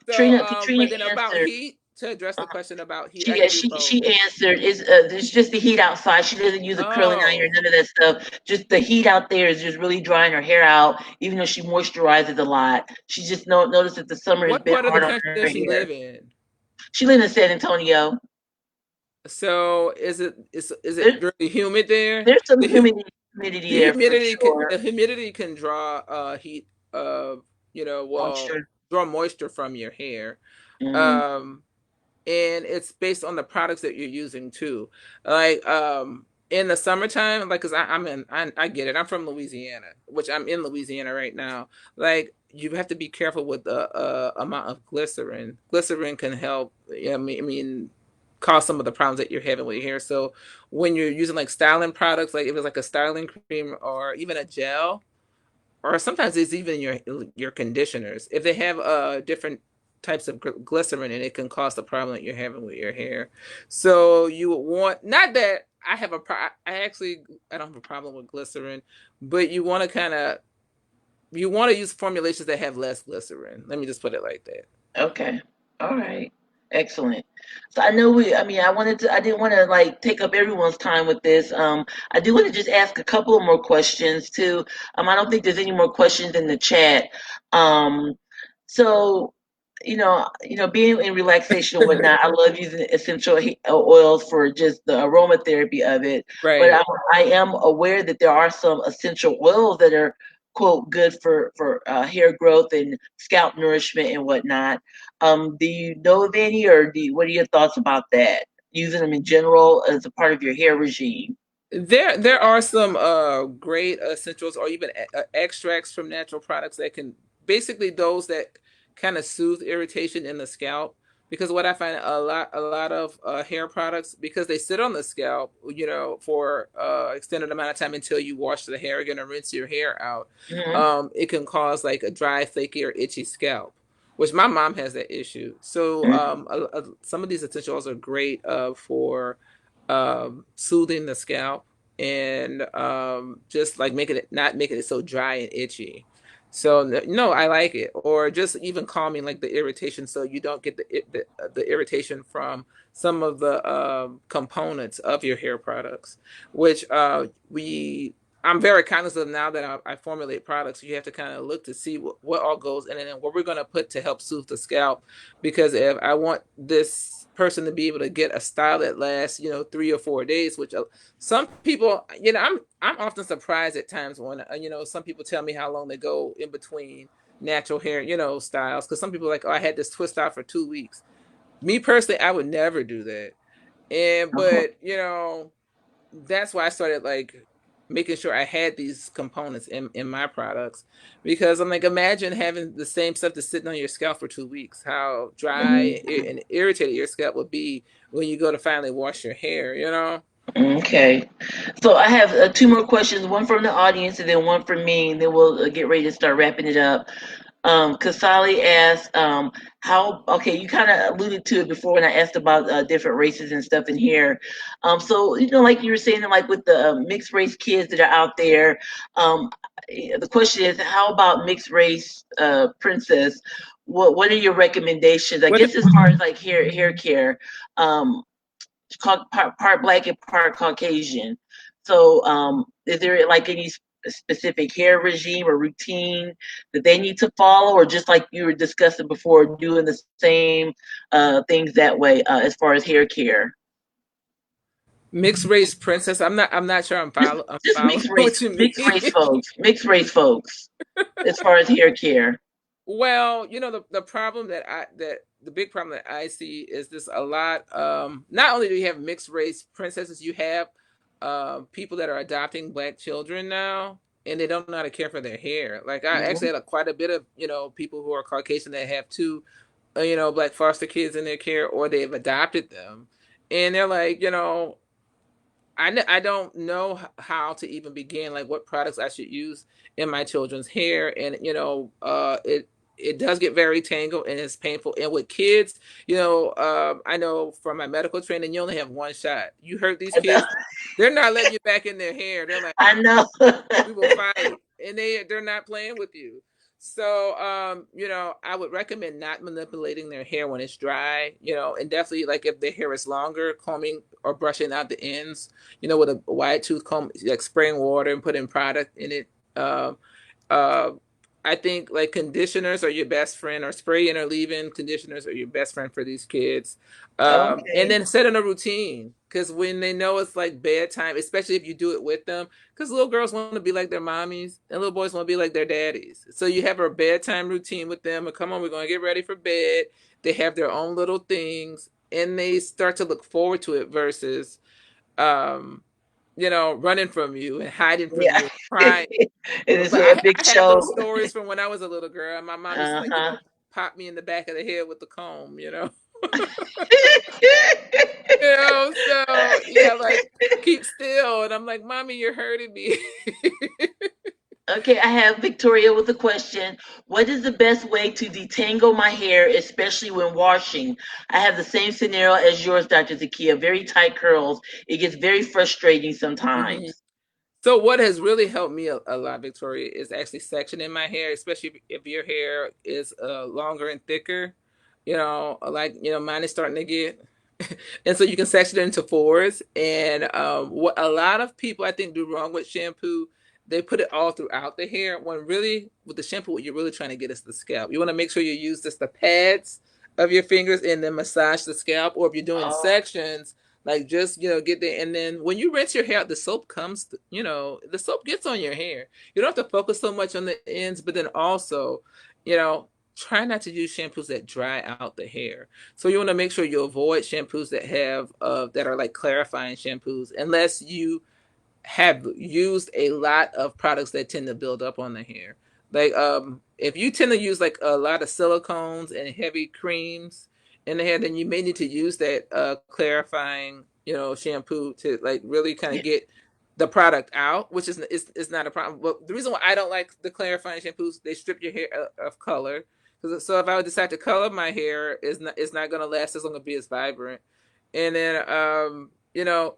Speaker 2: So,
Speaker 1: Trina, Katrina
Speaker 2: but then about
Speaker 1: answered.
Speaker 2: heat, to address the question about heat, I
Speaker 1: She
Speaker 2: can do
Speaker 1: she
Speaker 2: both.
Speaker 1: answered is there's just the heat outside. She doesn't use a curling iron,
Speaker 2: Oh,
Speaker 1: none of that stuff. Just the heat out there is just really drying her hair out. Even though she moisturizes a lot, she just noticed that the summer has
Speaker 2: what
Speaker 1: been
Speaker 2: part of the
Speaker 1: hard on
Speaker 2: country
Speaker 1: her
Speaker 2: does she
Speaker 1: hair.
Speaker 2: live in?
Speaker 1: She lives in San Antonio.
Speaker 2: So is it
Speaker 1: There,
Speaker 2: really humid there?
Speaker 1: there's some
Speaker 2: The hu
Speaker 1: humidity
Speaker 2: the
Speaker 1: there for
Speaker 2: humidity can
Speaker 1: sure.
Speaker 2: the humidity can draw heat well,
Speaker 1: Moisture.
Speaker 2: draw moisture from your hair.
Speaker 1: Mm,
Speaker 2: Um and it's based on the products that you're using too. Like in the summertime, like, cause I get it. I'm from Louisiana, which I'm in Louisiana right now. Like you have to be careful with the amount of glycerin. Glycerin can help. I mean, cause some of the problems that you're having with your hair. So when you're using like styling products, like if it's like a styling cream or even a gel, or sometimes it's even your conditioners. If they have different types of glycerin in it, can cause the problem that you're having with your hair. So you would want, not that I have I don't have a problem with glycerin, but you want to use formulations that have less glycerin. Let me just put it like that.
Speaker 1: okay. All right. Excellent. So I know I mean, I didn't want to like take up everyone's time with this. I do want to just ask a couple of more questions too. I don't think there's any more questions in the chat. Um, so, being in relaxation and whatnot, I love using essential oils for just the aromatherapy of it. But
Speaker 2: Right.
Speaker 1: I am aware that there are some essential oils that are quote good for hair growth and scalp nourishment and whatnot. Do you know of any, or what are your thoughts about that? Using them in general as a part of your hair regime.
Speaker 2: There are some great essentials or even extracts from natural products that can, basically those that kind of soothe irritation in the scalp. Because what I find, a lot of hair products, because they sit on the scalp, for extended amount of time until you wash the hair again or rinse your hair out,
Speaker 1: Hmm.
Speaker 2: it can cause like a dry, flaky, or itchy scalp. Which my mom has that issue. So
Speaker 1: Hmm.
Speaker 2: some of these essentials are great for soothing the scalp and just like making it, not making it so dry and itchy. So no, I like it. Or just even calming like the irritation, so you don't get the irritation from some of the components of your hair products, which we I'm very cognizant of now that I formulate products. You have to kind of look to see what all goes in it and what we're going to put to help soothe the scalp. Because if I want this person to be able to get a style that lasts, 3 or 4 days, which some people, I'm often surprised at times when some people tell me how long they go in between. natural hair, styles. Because some people are like, oh, I had this twist out for 2 weeks. Me personally, I would never do that.
Speaker 1: Uh-huh.
Speaker 2: But that's why I started like making sure I had these components in my products, because I'm like, imagine having the same stuff that's sitting on your scalp for 2 weeks, how dry
Speaker 1: Mhm.
Speaker 2: and irritated your scalp would be when you go to finally wash your hair.
Speaker 1: Okay. So I have two more questions, one from the audience and then one from me, and then we'll get ready to start wrapping it up. Kasali asked, okay, you kind of alluded to it before when I asked about different races and stuff in here. So, like you were saying, like with the mixed race kids that are out there, um, the question is, how about mixed race princess? What are your recommendations? I
Speaker 2: What
Speaker 1: guess as far as like hair care, um, part black and part Caucasian. So, is there like any specific hair regime or routine that they need to follow, or just like you were discussing before, doing the same things that way as far as hair care?
Speaker 2: mixed race princess? I'm not sure
Speaker 1: Just
Speaker 2: I'm
Speaker 1: just
Speaker 2: following what you mean.
Speaker 1: mixed race folks, as far as hair care.
Speaker 2: Well, the problem that the big problem that I see is this a lot. Not only do you have mixed race princesses, you have people that are adopting black children now, and they don't know how to care for their hair. Like I
Speaker 1: Mhm.
Speaker 2: actually had quite a bit of people who are Caucasian that have two black foster kids in their care, or they've adopted them, and they're like, I don't know how to even begin, like what products I should use in my children's hair, and it does get very tangled and it's painful. And with kids, I know from my medical training, you only have one shot. You hurt these
Speaker 1: I know.
Speaker 2: kids, they're not letting you back in their hair. They're like,
Speaker 1: I know.
Speaker 2: we will fight, and they're not playing with you. So I would recommend not manipulating their hair when it's dry, and definitely like if their hair is longer, combing or brushing out the ends, with a wide tooth comb, like spraying water and putting product in it. Uh, I think like conditioners are your best friend, or spray in or leave in conditioners are your best friend for these kids. And
Speaker 1: Okay.
Speaker 2: then setting a routine, because when they know it's like bedtime, especially if you do it with them, because little girls want to be like their mommies and little boys want to be like their daddies. So you have a bedtime routine with them, and come on, we're going to get ready for bed. They have their own little things, and they start to look forward to it versus um, running from you and hiding from
Speaker 1: Yeah.
Speaker 2: you and crying.
Speaker 1: It is
Speaker 2: But
Speaker 1: a big
Speaker 2: I have those
Speaker 1: show.
Speaker 2: stories from when I was a little girl. My mom used to like,
Speaker 1: Uh-huh.
Speaker 2: pop me in the back of the head with the comb.
Speaker 1: Okay,
Speaker 2: So yeah, like keep still. And I'm like, Mommy, you're hurting me.
Speaker 1: I have Victoria with a question. What is the best way to detangle my hair, especially when washing? I have the same scenario as yours, Dr. Zakia. Very tight curls. It gets very frustrating
Speaker 2: Mhm.
Speaker 1: sometimes.
Speaker 2: So what has really helped me a lot, Victoria, is actually sectioning my hair, especially if your hair is longer and thicker. Like mine is starting to get, and so you can section it into fours. And what a lot of people I think do wrong with shampoo, they put it all throughout the hair. When really with the shampoo, what you're really trying to get is the scalp. You want to make sure you use just the pads of your fingers and then massage the scalp. Or if you're doing
Speaker 1: Oh,
Speaker 2: sections, like just get there, and then when you rinse your hair out, the soap comes. The soap gets on your hair. You don't have to focus so much on the ends, but then also, you know, try not to use shampoos that dry out the hair. So you want to make sure you avoid shampoos that are like clarifying shampoos, unless you have used a lot of products that tend to build up on the hair. Like if you tend to use like a lot of silicones and heavy creams in the hair, then you may need to use that clarifying, shampoo to like really kind
Speaker 1: yeah.
Speaker 2: of get the product out, which is not a problem. But the reason why I don't like the clarifying shampoos, they strip your hair of color. So if I would decide to color my hair, it's not going to last as long as it be as vibrant. And then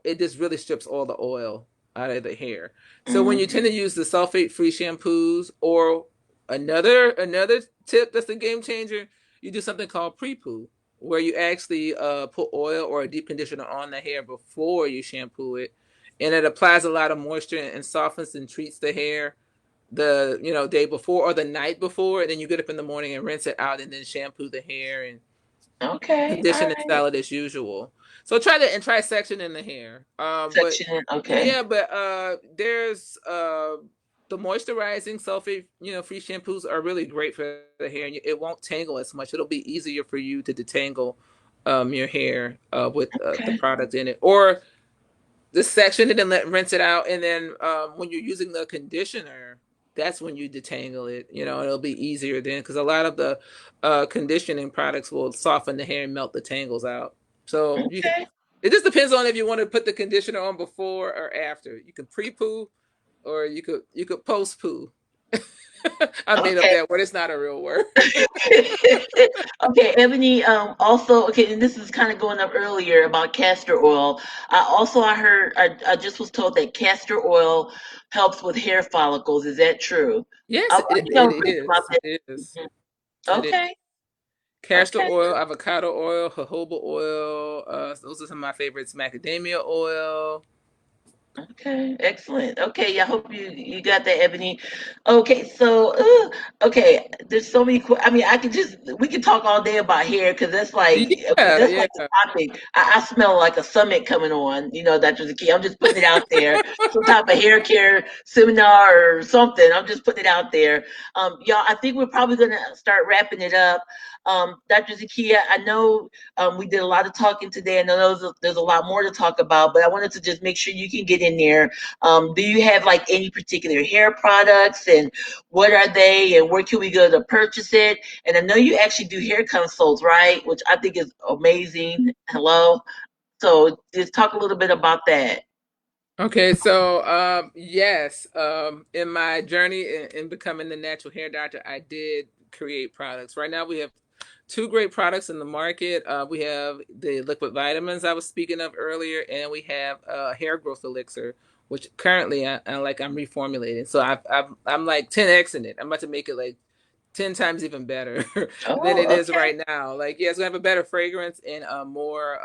Speaker 2: it just really strips all the oil out of the hair. So when you tend
Speaker 1: Mhm.
Speaker 2: to use the sulfate free shampoos, or another tip that's a game changer, you do something called pre-poo, where you actually put oil or a deep conditioner on the hair before you shampoo it, and it applies a lot of moisture and softens and treats the hair the day before or the night before, and then you get up in the morning and rinse it out and then shampoo the hair and
Speaker 1: Okay, all
Speaker 2: condition and
Speaker 1: right.
Speaker 2: style it as usual. So try that, and try section in the hair. But
Speaker 1: Section. Okay.
Speaker 2: yeah, but there's the moisturizing sulfate, free shampoos are really great for the hair, and it won't tangle as much. It'll be easier for you to detangle your hair with the
Speaker 1: Okay.
Speaker 2: product in it, or just section it and rinse it out, and then when you're using the conditioner, that's when you detangle it. It'll be easier then, because a lot of the conditioning products will soften the hair and melt the tangles out. So
Speaker 1: Okay.
Speaker 2: it just depends on if you want to put the conditioner on before or after. You can pre-poo, or you could post-poo. I made up
Speaker 1: Okay.
Speaker 2: that word. It's not a real word.
Speaker 1: Okay, Ebony, also, okay, and this is kind of going up earlier about castor oil. I just was told that castor oil helps with hair follicles. Is that true?
Speaker 2: Yes,
Speaker 1: I think I was reading about that.
Speaker 2: It is.
Speaker 1: Mhm.
Speaker 2: It is.
Speaker 1: Okay,
Speaker 2: Castor
Speaker 1: okay.
Speaker 2: oil, avocado oil, jojoba oil. Those are some of my favorites. Macadamia oil.
Speaker 1: Okay, excellent. Okay, I hope you got that, Ebony. Okay, so okay, there's so many. I mean, we can talk all day about hair because
Speaker 2: Yeah,
Speaker 1: that's
Speaker 2: yeah.
Speaker 1: like the topic. I smell like a summit coming on. Dr. Zaki. I'm just putting it out there. Some type of hair care seminar or something. I'm just putting it out there. Y'all, I think we're probably gonna start wrapping it up. Dr. Zakia, I know we did a lot of talking today. I know there's a lot more to talk about, but I wanted to just make sure you can get in there. Do you have like any particular hair products, and what are they, and where can we go to purchase it? And I know you actually do hair consults, right? Which I think is amazing. Hello. So just talk a little bit about that.
Speaker 2: Okay, so yes, in my journey in becoming the natural hair doctor, I did create products. Right now, we have two great products in the market. We have the liquid vitamins I was speaking of earlier, and we have hair growth elixir, which currently I'm reformulating. So I'm like 10x in it. I'm about to make it like 10 times even better than it
Speaker 1: Oh,
Speaker 2: is
Speaker 1: okay.
Speaker 2: right now. Like, yeah, it's gonna have a better fragrance and more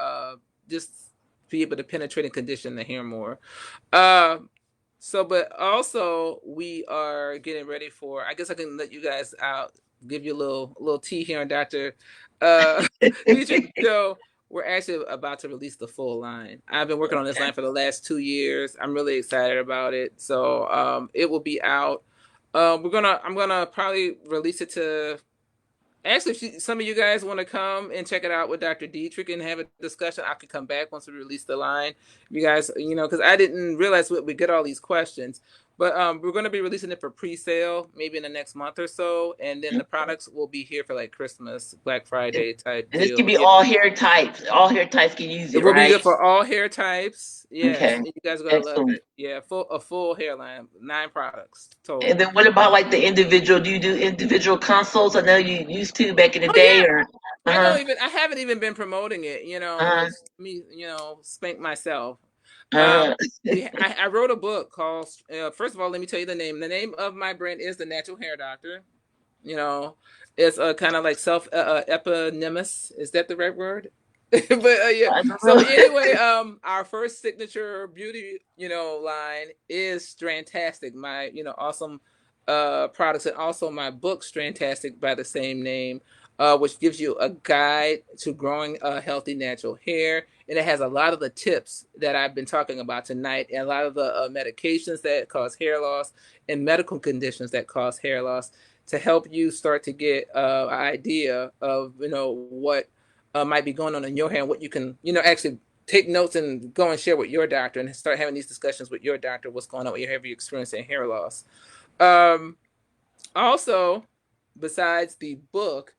Speaker 2: just be able to penetrate and condition the hair more. Um, but also we are getting ready for. I guess I can let you guys out, give you a little tea here on Doctor Dietrich Show. We're actually about to release the full line. I've been working on this
Speaker 1: Okay.
Speaker 2: line for the last 2 years. I'm really excited about it. So it will be out. I'm gonna probably release it to. Actually, if some of you guys want to come and check it out with Dr. Dietrich and have a discussion, I could come back once we release the line. If you guys, because I didn't realize we get all these questions. But we're going to be releasing it for pre-sale maybe in the next month or so, and then the products will be here for like Christmas, Black
Speaker 1: And
Speaker 2: Friday type
Speaker 1: and this
Speaker 2: deal.
Speaker 1: can be
Speaker 2: Yeah.
Speaker 1: all hair types. All hair types can use
Speaker 2: It
Speaker 1: it,
Speaker 2: will be
Speaker 1: right?
Speaker 2: good for all hair types. Yes,
Speaker 1: Okay.
Speaker 2: and you guys are gonna love
Speaker 1: Excellent.
Speaker 2: it. Yeah, a full hairline, 9 products
Speaker 1: And
Speaker 2: total.
Speaker 1: then what about like the individual? Do you do individual consults? I know you used to back in the
Speaker 2: Oh
Speaker 1: day,
Speaker 2: yeah,
Speaker 1: or uh-huh,
Speaker 2: I haven't even been promoting it.
Speaker 1: uh-huh,
Speaker 2: Me, spank myself. Um,
Speaker 1: uh,
Speaker 2: I wrote a book called. First of all, let me tell you the name. The name of my brand is the Natural Hair Doctor. You know, it's a kind of like self eponymous. Is that the right word? But yeah.
Speaker 1: I don't
Speaker 2: So
Speaker 1: know.
Speaker 2: anyway, our first signature beauty, line is Strantastic. My, awesome products, and also my book Strantastic by the same name, which gives you a guide to growing healthy natural hair, and it has a lot of the tips that I've been talking about tonight, and a lot of the medications that cause hair loss and medical conditions that cause hair loss, to help you start to get an idea of what might be going on in your hair, and what you can actually take notes and go and share with your doctor, and start having these discussions with your doctor. What's going on with your hair? If you're experiencing hair loss. Um, Also, besides the book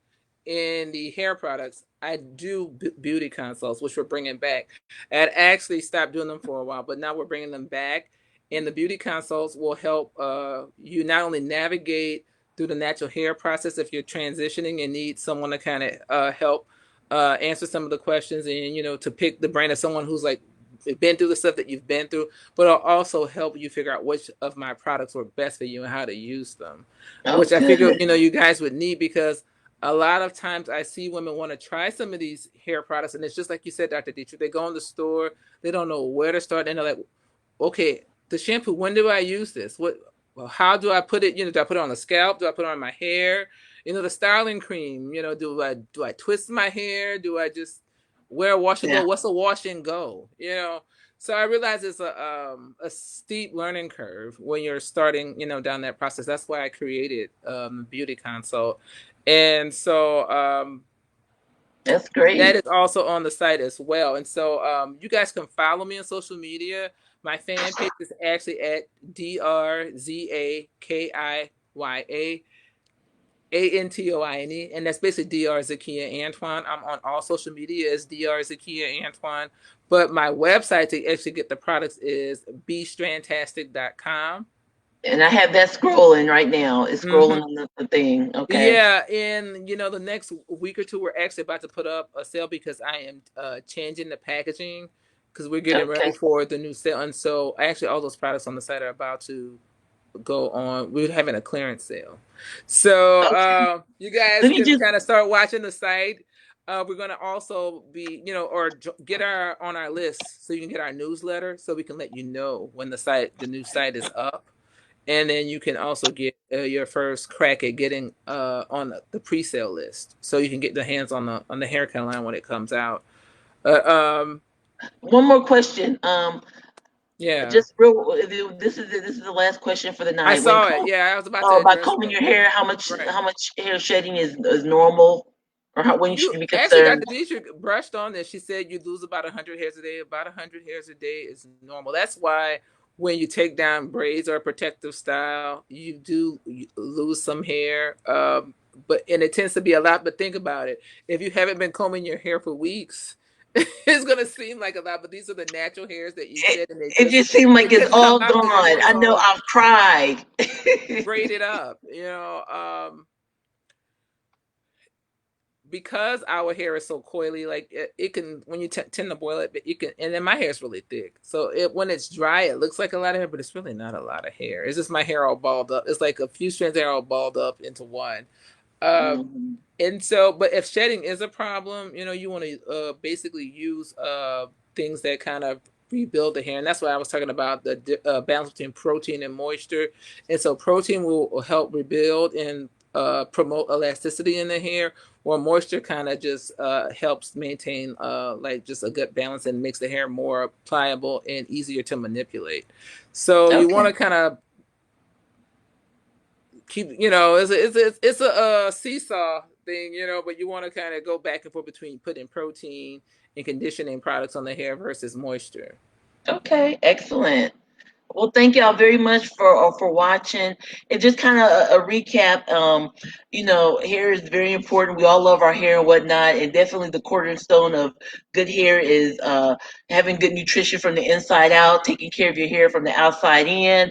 Speaker 2: and the hair products, I do beauty consults, which we're bringing back. I'd actually stopped doing them for a while, but now we're bringing them back. And the beauty consults will help you not only navigate through the natural hair process if you're transitioning and need someone to kind of help answer some of the questions, and to pick the brain of someone who's like been through the stuff that you've been through, but I'll also help you figure out which of my products work best for you and how to use them,
Speaker 1: Oh,
Speaker 2: which I figure
Speaker 1: good.
Speaker 2: you guys would need, because a lot of times I see women want to try some of these hair products, and it's just like you said, Dr. Dietrich. They go in the store, they don't know where to start, and they're like, okay, the shampoo, when do I use this? Well, how do I put it? Do I put it on the scalp? Do I put it on my hair? The styling cream, do I twist my hair? Do I just wear a wash and
Speaker 1: Yeah.
Speaker 2: go? What's a wash and go? So I realize it's a steep learning curve when you're starting, down that process. That's why I created Beauty Consult. And so
Speaker 1: That's
Speaker 2: that
Speaker 1: great.
Speaker 2: is also on the site as well. And so you guys can follow me on social media. My fan page is actually at DRZAKIYA and that's basically Dr. Zakia Antoine. I'm on all social media as Dr. Zakia Antoine, but my website to actually get the products is bstrandtastic.com.
Speaker 1: And I have that scrolling right now. It's
Speaker 2: Mm-hmm.
Speaker 1: scrolling on the thing. Okay.
Speaker 2: Yeah, and the next week or two, we're actually about to put up a sale because I am changing the packaging because we're getting ready
Speaker 1: Okay.
Speaker 2: for the new sale, and so actually all those products on the site are about to go on. We're having a clearance sale, so
Speaker 1: Okay.
Speaker 2: you guys
Speaker 1: Let me
Speaker 2: can
Speaker 1: just
Speaker 2: kind of start watching the site. We're gonna also be, get on our list so you can get our newsletter, so we can let you know when the new site is up, and then you can also get your first crack at getting on the pre-sale list, so you can get the hands on the haircut line when it comes out. Um,
Speaker 1: one more question.
Speaker 2: yeah,
Speaker 1: Just real. This is the last question for the
Speaker 2: I
Speaker 1: night.
Speaker 2: saw it. Yeah, I was about to
Speaker 1: About
Speaker 2: address
Speaker 1: combing
Speaker 2: that.
Speaker 1: your hair,
Speaker 2: Right.
Speaker 1: how much hair shedding is normal, or when should
Speaker 2: You
Speaker 1: you be
Speaker 2: actually,
Speaker 1: concerned?
Speaker 2: Dr. Dietrich brushed on this. She said you lose about 100 hairs a day. About 100 hairs a day is normal. That's why when you take down braids or a protective style, you lose some hair. And it tends to be a lot. But think about it. If you haven't been combing your hair for weeks, it's gonna seem like a lot. But these are the natural hairs that you
Speaker 1: It,
Speaker 2: shed, and
Speaker 1: it just seemed
Speaker 2: they
Speaker 1: like it's
Speaker 2: just come
Speaker 1: all
Speaker 2: out when
Speaker 1: gone.
Speaker 2: you
Speaker 1: I know I've tried.
Speaker 2: braid it up. Because our hair is so coily, like it can, when you tend to boil it, you can, and then my hair is really thick, so when it's dry, it looks like a lot of hair, but it's really not a lot of hair. It's just my hair all balled up. It's like a few strands of hair all balled up into one.
Speaker 1: Mhm.
Speaker 2: And so, but if shedding is a problem, you want to basically use things that kind of rebuild the hair, and that's why I was talking about the balance between protein and moisture. And so, protein will help rebuild and promote elasticity in the hair, while moisture kind of just helps maintain like just a good balance and makes the hair more pliable and easier to manipulate. So you want
Speaker 1: Okay.
Speaker 2: to kind of keep, it's a seesaw thing, but you want to kind of go back and forth between putting protein and conditioning products on the hair versus moisture.
Speaker 1: Okay. Excellent. Well, thank y'all very much for watching. And just kind of a recap. Hair is very important. We all love our hair and whatnot, and definitely the cornerstone of good hair is having good nutrition from the inside out, taking care of your hair from the outside in.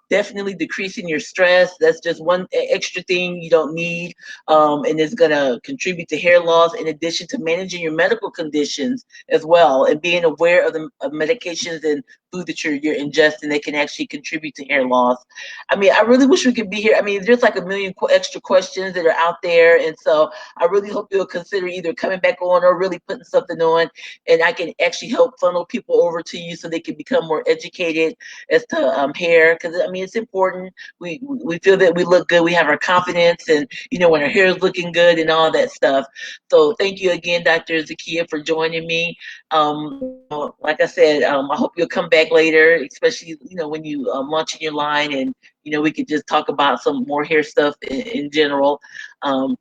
Speaker 1: Definitely decreasing your stress. That's just one extra thing you don't need, and it's gonna contribute to hair loss. In addition to managing your medical conditions as well, and being aware of the of medications and food that you're ingesting that can actually contribute to hair loss. I mean, I really wish we could be here. I mean, there's like a million extra questions that are out there, and so I really hope you'll consider either coming back on or really putting something on, and I can actually help funnel people over to you so they can become more educated as to hair. Because I mean, it's important. We feel that we look good. We have our confidence, and when our hair is looking good and all that stuff. So thank you again, Dr. Zakia, for joining me. Like I said, I hope you'll come back later, especially when you launching your line, and we could just talk about some more hair stuff in general. Um,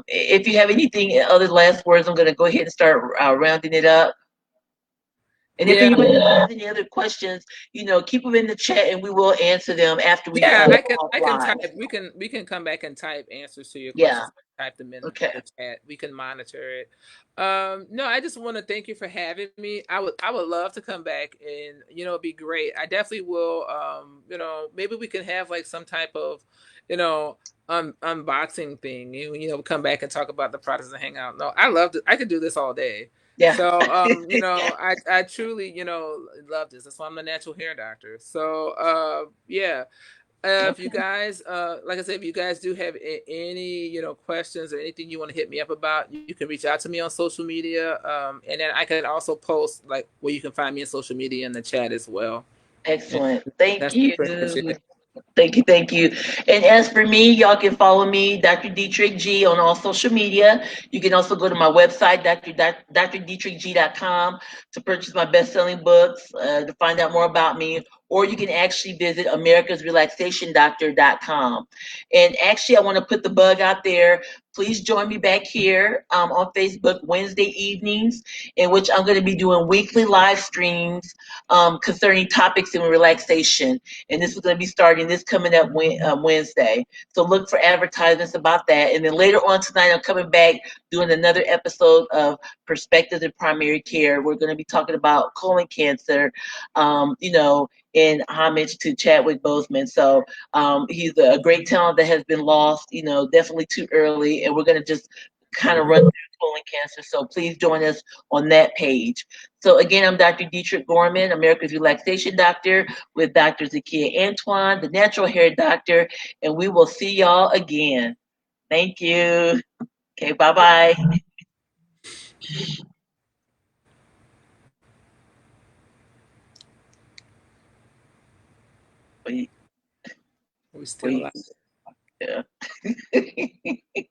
Speaker 1: if you have anything other last words, I'm going to go ahead and start rounding it up. And if
Speaker 2: Yeah.
Speaker 1: anybody has any other questions, keep them in the chat, and we will answer them after we
Speaker 2: Yeah,
Speaker 1: go off
Speaker 2: I can
Speaker 1: live.
Speaker 2: type. We can come back and type answers to your
Speaker 1: Yeah.
Speaker 2: questions. Type them in
Speaker 1: Okay.
Speaker 2: the chat. We can monitor it. No, I just want to thank you for having me. I would love to come back, and it'd be great. I definitely will. Maybe we can have like some type of, you know, unboxing thing. Come back and talk about the products and hang out. No, I love it. I could do this all day.
Speaker 1: Yeah.
Speaker 2: So, I truly, love this. That's why I'm the natural hair doctor. So, yeah. If you
Speaker 1: Okay.
Speaker 2: guys, like I said, if you guys do have any, questions or anything you want to hit me up about, you can reach out to me on social media. And then I can also post like where you can find me on social media in the chat as well. And
Speaker 1: Excellent. Thank
Speaker 2: that's
Speaker 1: you.
Speaker 2: pretty much it.
Speaker 1: Thank you, thank you. And as for me, y'all can follow me, Dr. Dietrich G, on all social media. You can also go to my website, drdietrichg.com, to purchase my best-selling books, to find out more about me, or you can actually visit americasrelaxationdoctor.com. And actually, I want to put the bug out there. Please join me back here on Facebook Wednesday evenings, in which I'm going to be doing weekly live streams concerning topics in relaxation, and this is going to be starting this coming up Wednesday. So look for advertisements about that. And then later on tonight, I'm coming back doing another episode of Perspectives in Primary Care. We're going to be talking about colon cancer, in homage to Chadwick Boseman. So he's a great talent that has been lost, definitely too early. And we're going to just kind of run through colon cancer. So please join us on that page. So again, I'm Dr. Dietrich Gorman, America's Relaxation Doctor, with Dr. Zakia Antoine, the Natural Hair Doctor, and we will see y'all again. Thank you. Okay, bye-bye. Wait,
Speaker 2: We still
Speaker 1: wait.
Speaker 2: live.
Speaker 1: Yeah.